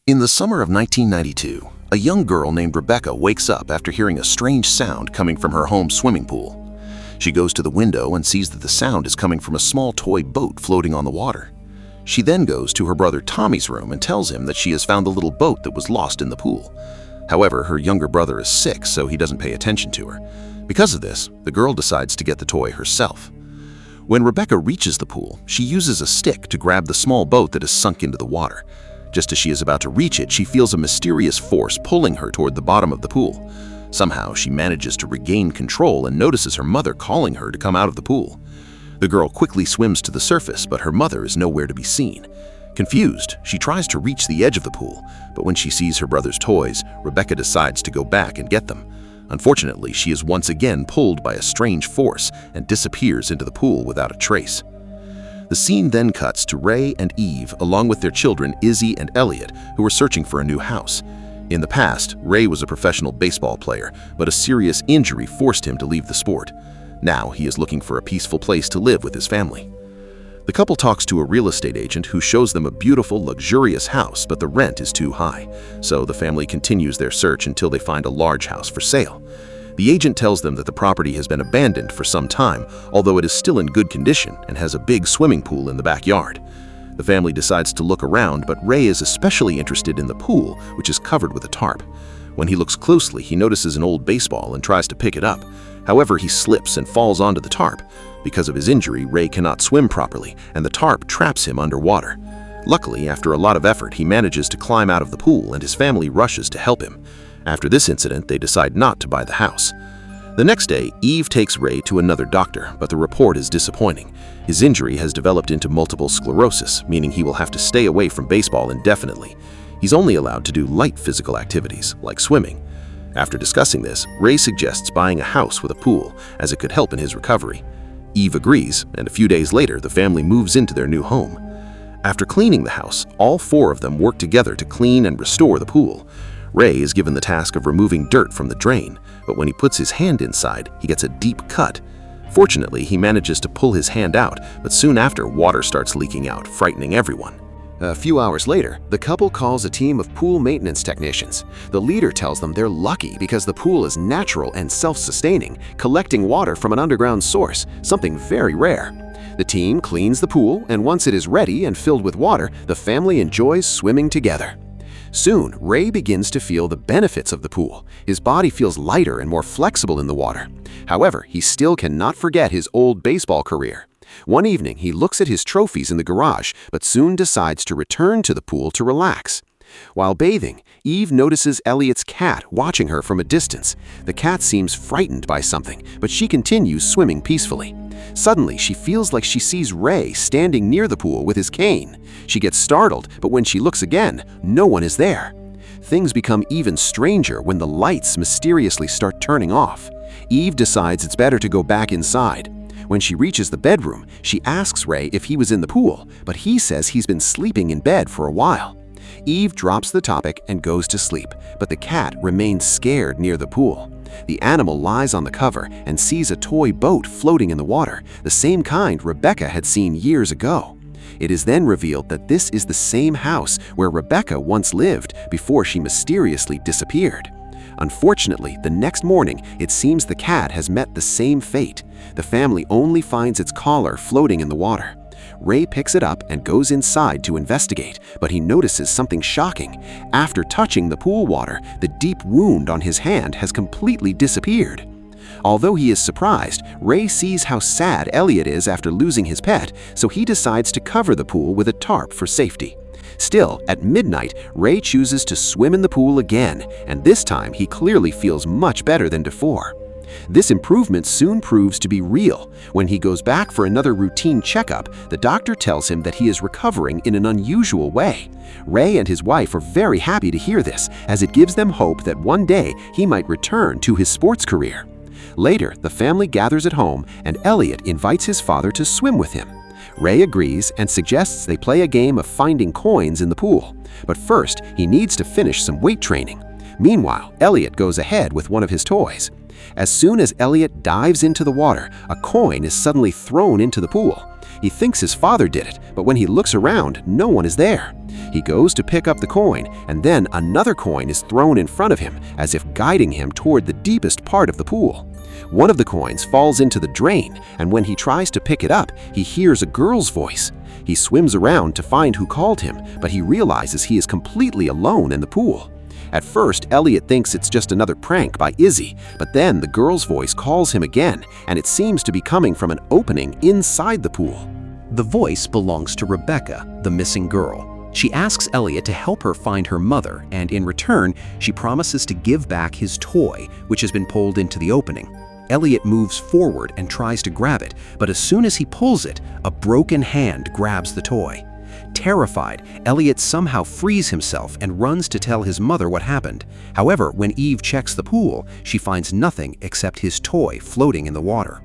In the summer of 1992, a young girl named Rebecca wakes up after hearing a strange sound coming from her home swimming pool. She goes to the window and sees that the sound is coming from a small toy boat floating on the water. She then goes to her brother Tommy's room and tells him that she has found the little boat that was lost in the pool. However, her younger brother is sick, so he doesn't pay attention to her. Because of this, the girl decides to get the toy herself. When Rebecca reaches the pool, she uses a stick to grab the small boat that is sunk into the water. Just as she is about to reach it, she feels a mysterious force pulling her toward the bottom of the pool. Somehow, she manages to regain control and notices her mother calling her to come out of the pool. The girl quickly swims to the surface, but her mother is nowhere to be seen. Confused, she tries to reach the edge of the pool, but when she sees her brother's toys, Rebecca decides to go back and get them. Unfortunately, she is once again pulled by a strange force and disappears into the pool without a trace. The scene then cuts to Ray and Eve along with their children Izzy and Elliot, who are searching for a new house. In the past, Ray was a professional baseball player, but a serious injury forced him to leave the sport. Now he is looking for a peaceful place to live with his family. The couple talks to a real estate agent who shows them a beautiful, luxurious house, but the rent is too high. So the family continues their search until they find a large house for sale. The agent tells them that the property has been abandoned for some time, although it is still in good condition and has a big swimming pool in the backyard. The family decides to look around, but Ray is especially interested in the pool, which is covered with a tarp. When he looks closely, he notices an old baseball and tries to pick it up. However, he slips and falls onto the tarp. Because of his injury, Ray cannot swim properly, and the tarp traps him underwater. Luckily, after a lot of effort, he manages to climb out of the pool, and his family rushes to help him. After this incident, they decide not to buy the house. The next day, Eve takes Ray to another doctor, but the report is disappointing. His injury has developed into multiple sclerosis, meaning he will have to stay away from baseball indefinitely. He's only allowed to do light physical activities, like swimming. After discussing this, Ray suggests buying a house with a pool, as it could help in his recovery. Eve agrees, and a few days later, the family moves into their new home. After cleaning the house, all four of them work together to clean and restore the pool. Ray is given the task of removing dirt from the drain, but when he puts his hand inside, he gets a deep cut. Fortunately, he manages to pull his hand out, but soon after, water starts leaking out, frightening everyone. A few hours later, the couple calls a team of pool maintenance technicians. The leader tells them they're lucky because the pool is natural and self-sustaining, collecting water from an underground source, something very rare. The team cleans the pool, and once it is ready and filled with water, the family enjoys swimming together. Soon, Ray begins to feel the benefits of the pool. His body feels lighter and more flexible in the water. However, he still cannot forget his old baseball career. One evening, he looks at his trophies in the garage, but soon decides to return to the pool to relax. While bathing, Eve notices Elliot's cat watching her from a distance. The cat seems frightened by something, but she continues swimming peacefully. Suddenly, she feels like she sees Ray standing near the pool with his cane. She gets startled, but when she looks again, no one is there. Things become even stranger when the lights mysteriously start turning off. Eve decides it's better to go back inside. When she reaches the bedroom, she asks Ray if he was in the pool, but he says he's been sleeping in bed for a while. Eve drops the topic and goes to sleep, but the cat remains scared near the pool. The animal lies on the cover and sees a toy boat floating in the water, the same kind Rebecca had seen years ago. It is then revealed that this is the same house where Rebecca once lived before she mysteriously disappeared. Unfortunately, the next morning, it seems the cat has met the same fate. The family only finds its collar floating in the water. Ray picks it up and goes inside to investigate, but he notices something shocking. After touching the pool water, the deep wound on his hand has completely disappeared. Although he is surprised, Ray sees how sad Elliot is after losing his pet, so he decides to cover the pool with a tarp for safety. Still, at midnight, Ray chooses to swim in the pool again, and this time he clearly feels much better than before. This improvement soon proves to be real. When he goes back for another routine checkup, the doctor tells him that he is recovering in an unusual way. Ray and his wife are very happy to hear this, as it gives them hope that one day he might return to his sports career. Later, the family gathers at home, and Elliot invites his father to swim with him. Ray agrees and suggests they play a game of finding coins in the pool. But first, he needs to finish some weight training. Meanwhile, Elliot goes ahead with one of his toys. As soon as Elliot dives into the water, a coin is suddenly thrown into the pool. He thinks his father did it, but when he looks around, no one is there. He goes to pick up the coin, and then another coin is thrown in front of him, as if guiding him toward the deepest part of the pool. One of the coins falls into the drain, and when he tries to pick it up, he hears a girl's voice. He swims around to find who called him, but he realizes he is completely alone in the pool. At first, Elliot thinks it's just another prank by Izzy, but then the girl's voice calls him again, and it seems to be coming from an opening inside the pool. The voice belongs to Rebecca, the missing girl. She asks Elliot to help her find her mother, and in return, she promises to give back his toy, which has been pulled into the opening. Elliot moves forward and tries to grab it, but as soon as he pulls it, a broken hand grabs the toy. Terrified, Elliot somehow frees himself and runs to tell his mother what happened. However, when Eve checks the pool, she finds nothing except his toy floating in the water.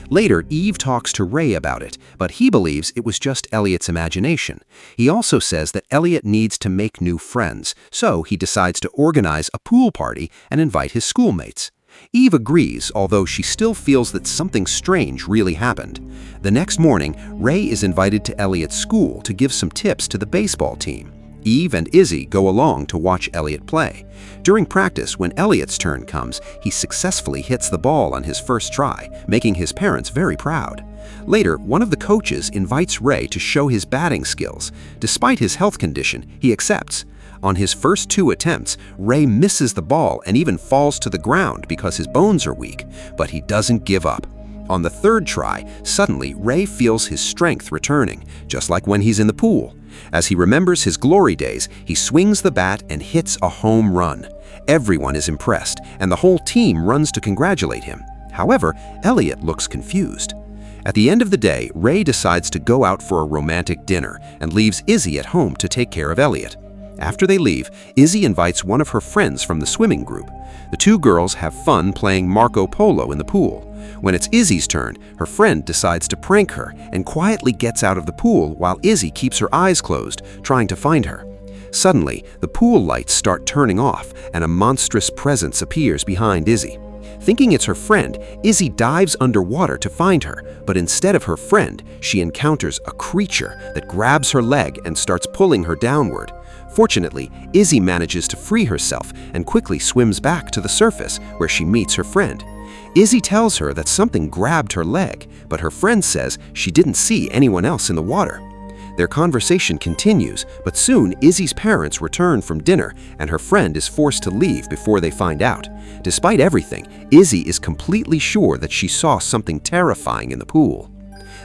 Later, Eve talks to Ray about it, but he believes it was just Elliot's imagination. He also says that Elliot needs to make new friends, so he decides to organize a pool party and invite his schoolmates. Eve agrees, although she still feels that something strange really happened. The next morning, Ray is invited to Elliot's school to give some tips to the baseball team. Eve and Izzy go along to watch Elliot play. During practice, when Elliot's turn comes, he successfully hits the ball on his first try, making his parents very proud. Later, one of the coaches invites Ray to show his batting skills. Despite his health condition, he accepts. On his first 2 attempts, Ray misses the ball and even falls to the ground because his bones are weak, but he doesn't give up. On the 3rd try, suddenly Ray feels his strength returning, just like when he's in the pool. As he remembers his glory days, he swings the bat and hits a home run. Everyone is impressed, and the whole team runs to congratulate him. However, Elliot looks confused. At the end of the day, Ray decides to go out for a romantic dinner and leaves Izzy at home to take care of Elliot. After they leave, Izzy invites one of her friends from the swimming group. The 2 girls have fun playing Marco Polo in the pool. When it's Izzy's turn, her friend decides to prank her and quietly gets out of the pool while Izzy keeps her eyes closed, trying to find her. Suddenly, the pool lights start turning off and a monstrous presence appears behind Izzy. Thinking it's her friend, Izzy dives underwater to find her, but instead of her friend, she encounters a creature that grabs her leg and starts pulling her downward. Fortunately, Izzy manages to free herself and quickly swims back to the surface where she meets her friend. Izzy tells her that something grabbed her leg, but her friend says she didn't see anyone else in the water. Their conversation continues, but soon Izzy's parents return from dinner and her friend is forced to leave before they find out. Despite everything, Izzy is completely sure that she saw something terrifying in the pool.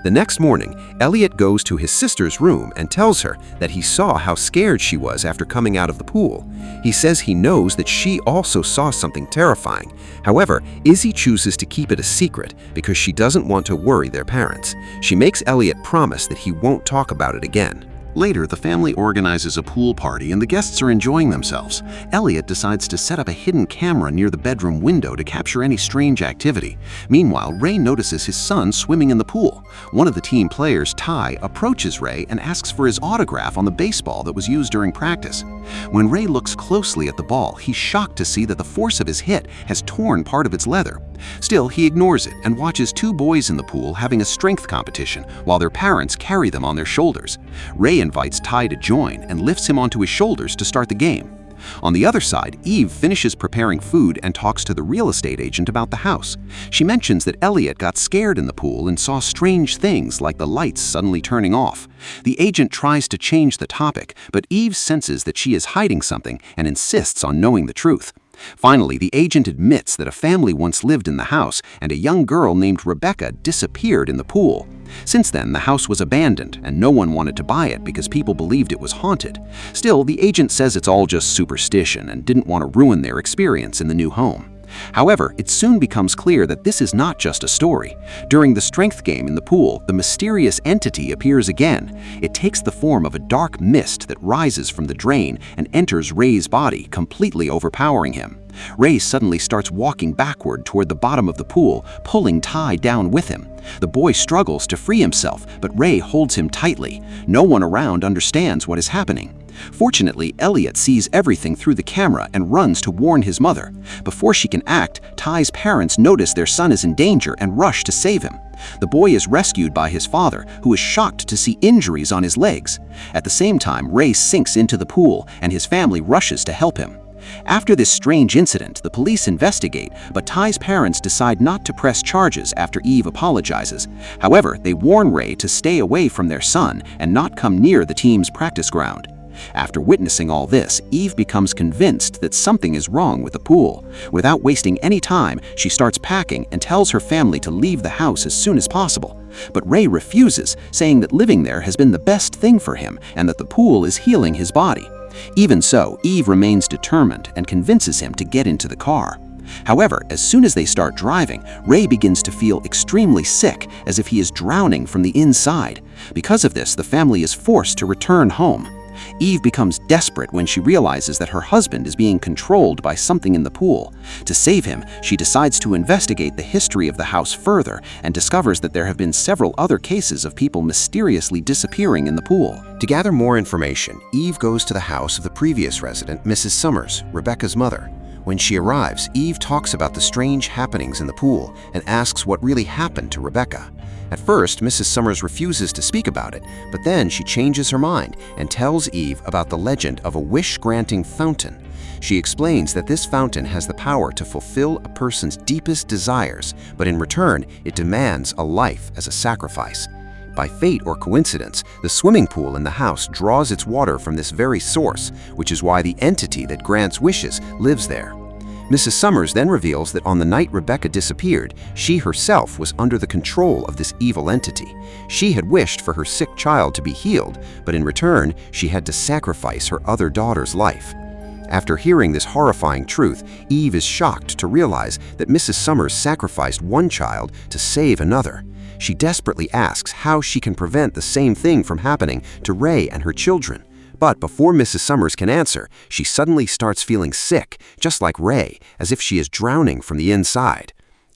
The next morning, Elliot goes to his sister's room and tells her that he saw how scared she was after coming out of the pool. He says he knows that she also saw something terrifying. However, Izzy chooses to keep it a secret because she doesn't want to worry their parents. She makes Elliot promise that he won't talk about it again. Later, the family organizes a pool party and the guests are enjoying themselves. Elliot decides to set up a hidden camera near the bedroom window to capture any strange activity. Meanwhile, Ray notices his son swimming in the pool. One of the team players, Ty, approaches Ray and asks for his autograph on the baseball that was used during practice. When Ray looks closely at the ball, he's shocked to see that the force of his hit has torn part of its leather. Still, he ignores it and watches 2 boys in the pool having a strength competition while their parents carry them on their shoulders. Ray invites Ty to join and lifts him onto his shoulders to start the game. On the other side, Eve finishes preparing food and talks to the real estate agent about the house. She mentions that Elliot got scared in the pool and saw strange things like the lights suddenly turning off. The agent tries to change the topic, but Eve senses that she is hiding something and insists on knowing the truth. Finally, the agent admits that a family once lived in the house and a young girl named Rebecca disappeared in the pool. Since then, the house was abandoned and no one wanted to buy it because people believed it was haunted. Still, the agent says it's all just superstition and didn't want to ruin their experience in the new home. However, it soon becomes clear that this is not just a story. During the strength game in the pool, the mysterious entity appears again. It takes the form of a dark mist that rises from the drain and enters Ray's body, completely overpowering him. Ray suddenly starts walking backward toward the bottom of the pool, pulling Ty down with him. The boy struggles to free himself, but Ray holds him tightly. No one around understands what is happening. Fortunately, Elliot sees everything through the camera and runs to warn his mother. Before she can act, Ty's parents notice their son is in danger and rush to save him. The boy is rescued by his father, who is shocked to see injuries on his legs. At the same time, Ray sinks into the pool and his family rushes to help him. After this strange incident, the police investigate, but Ty's parents decide not to press charges after Eve apologizes. However, they warn Ray to stay away from their son and not come near the team's practice ground. After witnessing all this, Eve becomes convinced that something is wrong with the pool. Without wasting any time, she starts packing and tells her family to leave the house as soon as possible. But Ray refuses, saying that living there has been the best thing for him and that the pool is healing his body. Even so, Eve remains determined and convinces him to get into the car. However, as soon as they start driving, Ray begins to feel extremely sick, as if he is drowning from the inside. Because of this, the family is forced to return home. Eve becomes desperate when she realizes that her husband is being controlled by something in the pool. To save him, she decides to investigate the history of the house further and discovers that there have been several other cases of people mysteriously disappearing in the pool. To gather more information, Eve goes to the house of the previous resident, Mrs. Summers, Rebecca's mother. When she arrives, Eve talks about the strange happenings in the pool and asks what really happened to Rebecca. At first, Mrs. Summers refuses to speak about it, but then she changes her mind and tells Eve about the legend of a wish-granting fountain. She explains that this fountain has the power to fulfill a person's deepest desires, but in return, it demands a life as a sacrifice. By fate or coincidence, the swimming pool in the house draws its water from this very source, which is why the entity that grants wishes lives there. Mrs. Summers then reveals that on the night Rebecca disappeared, she herself was under the control of this evil entity. She had wished for her sick child to be healed, but in return, she had to sacrifice her other daughter's life. After hearing this horrifying truth, Eve is shocked to realize that Mrs. Summers sacrificed one child to save another. She desperately asks how she can prevent the same thing from happening to Ray and her children. But before Mrs. Summers can answer, she suddenly starts feeling sick, just like Ray, as if she is drowning from the inside.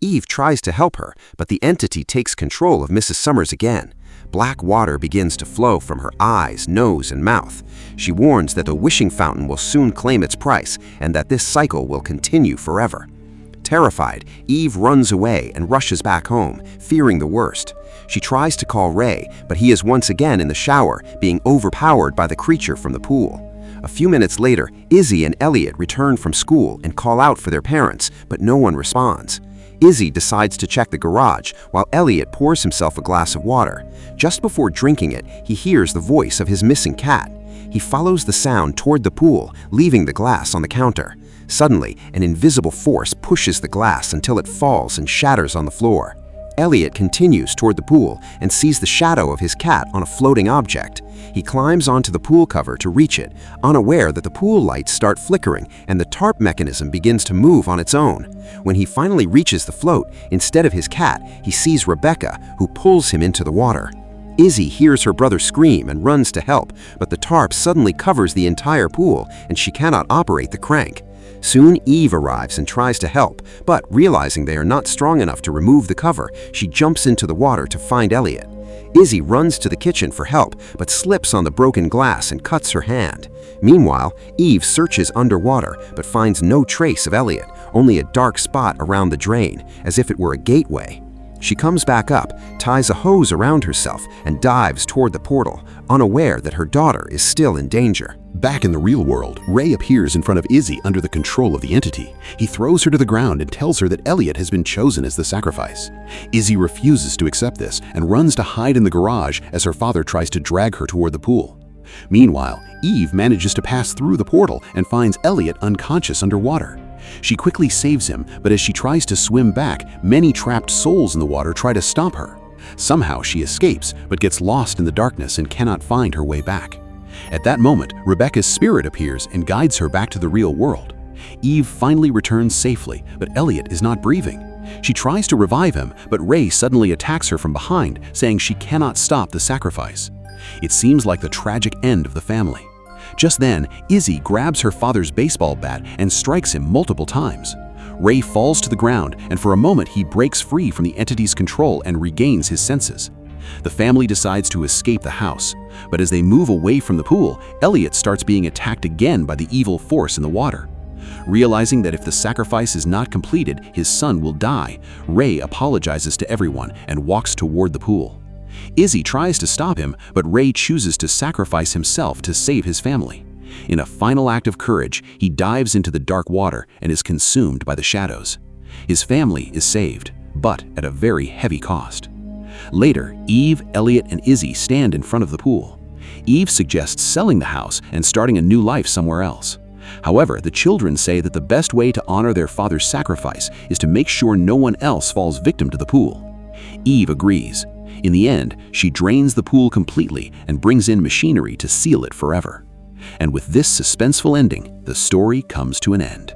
Eve tries to help her, but the entity takes control of Mrs. Summers again. Black water begins to flow from her eyes, nose, and mouth. She warns that the wishing fountain will soon claim its price and that this cycle will continue forever. Terrified, Eve runs away and rushes back home, fearing the worst. She tries to call Ray, but he is once again in the shower, being overpowered by the creature from the pool. A few minutes later, Izzy and Elliot return from school and call out for their parents, but no one responds. Izzy decides to check the garage, while Elliot pours himself a glass of water. Just before drinking it, he hears the voice of his missing cat. He follows the sound toward the pool, leaving the glass on the counter. Suddenly, an invisible force pushes the glass until it falls and shatters on the floor. Elliot continues toward the pool and sees the shadow of his cat on a floating object. He climbs onto the pool cover to reach it, unaware that the pool lights start flickering and the tarp mechanism begins to move on its own. When he finally reaches the float, instead of his cat, he sees Rebecca, who pulls him into the water. Izzy hears her brother scream and runs to help, but the tarp suddenly covers the entire pool and she cannot operate the crank. Soon Eve arrives and tries to help, but realizing they are not strong enough to remove the cover, she jumps into the water to find Elliot. Izzy runs to the kitchen for help, but slips on the broken glass and cuts her hand. Meanwhile, Eve searches underwater, but finds no trace of Elliot, only a dark spot around the drain, as if it were a gateway. She comes back up, ties a hose around herself, and dives toward the portal, unaware that her daughter is still in danger. Back in the real world, Ray appears in front of Izzy under the control of the entity. He throws her to the ground and tells her that Elliot has been chosen as the sacrifice. Izzy refuses to accept this and runs to hide in the garage as her father tries to drag her toward the pool. Meanwhile, Eve manages to pass through the portal and finds Elliot unconscious underwater. She quickly saves him, but as she tries to swim back, many trapped souls in the water try to stop her. Somehow she escapes, but gets lost in the darkness and cannot find her way back. At that moment, Rebecca's spirit appears and guides her back to the real world. Eve finally returns safely, but Elliot is not breathing. She tries to revive him, but Ray suddenly attacks her from behind, saying she cannot stop the sacrifice. It seems like the tragic end of the family. Just then, Izzy grabs her father's baseball bat and strikes him multiple times. Ray falls to the ground, and for a moment he breaks free from the entity's control and regains his senses. The family decides to escape the house, but as they move away from the pool, Elliot starts being attacked again by the evil force in the water. Realizing that if the sacrifice is not completed, his son will die, Ray apologizes to everyone and walks toward the pool. Izzy tries to stop him, but Ray chooses to sacrifice himself to save his family. In a final act of courage, he dives into the dark water and is consumed by the shadows. His family is saved, but at a very heavy cost. Later, Eve, Elliot, and Izzy stand in front of the pool. Eve suggests selling the house and starting a new life somewhere else. However, the children say that the best way to honor their father's sacrifice is to make sure no one else falls victim to the pool. Eve agrees. In the end, she drains the pool completely and brings in machinery to seal it forever. And with this suspenseful ending, the story comes to an end.